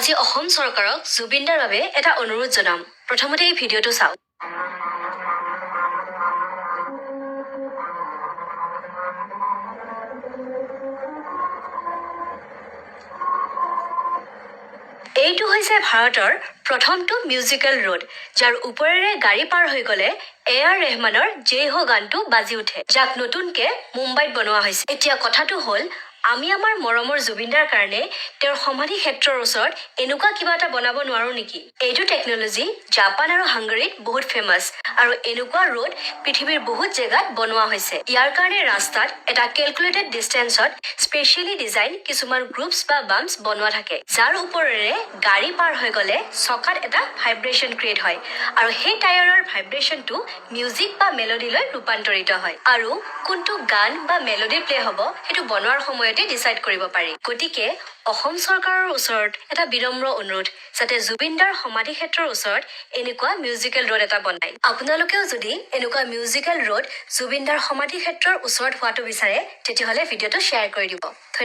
আজি অসম চৰকাৰক জুবিনদাৰ বাবে এটা অনুৰোধ জনাম প্ৰথমতে এই ভিডিঅ'টো চাওক এইটো হৈছে ভাৰতৰ প্ৰথমটো মিউজিকেল ৰোড যাৰ ওপৰেৰে গাড়ী পাৰ হৈ গলে এআৰ ৰেহমানৰ জয় হো গানটো বাজি উঠে যাক নতুনকে মুম্বাইত বনোৱা হৈছে এতিয়া কথাটো হ'ল আমি আমাৰ মৰমৰ জুবিনদাৰ কাৰণে তেওঁৰ সমাধি ক্ষেত্ৰৰ ওচৰত এনেকুৱা কিবা এটা বনাব নোৱাৰো নেকি এইটো টেকনলজি জাপান আৰু হাংগেৰীত বহুত ফেমাছ আৰু এনেকুৱা ৰোড পৃথিৱীৰ বহুত জেগাত বনোৱা হৈছে ইয়াৰ কাৰণে ৰাস্তাত এটা কেলকুলেটেড ডিষ্টেন্সত স্পেচিয়েলি ডিজাইন কিছুমান গ্ৰুপছ বা বাম্পছ বনোৱা থাকে যাৰ ওপৰেৰে গাড়ী পাৰ হৈ গলে চকাত এটা ভাইব্ৰেচন ক্ৰিয়েট হয় আৰু সেই টায়াৰৰ ভাইব্ৰেচনটো মিউজিক বা মেলোডিলৈ ৰূপান্তৰিত হয় আৰু কোনটো গান বা মেলোডি প্লে হ'ব সেইটো বনোৱাৰ সময়তে ডিসাইড কৰিব পাৰি গতিকে অসম চৰকাৰৰ ওচৰত এটা বিনম্ৰ অনুৰোধ যাতে জুবিনদাৰ সমাধি ক্ষেত্ৰৰ ওচৰত এনেকুৱা মিউজিকেল ৰোড এটা বনায় আপোনালোকেও যদি এনেকুৱা মিউজিকেল ৰোড জুবিনদাৰ সমাধি ক্ষেত্ৰৰ ওচৰত হোৱাটো বিচাৰে তেতিয়াহ'লে ভিডিঅ'টো শ্বেয়াৰ কৰি দিব ধন্যবাদ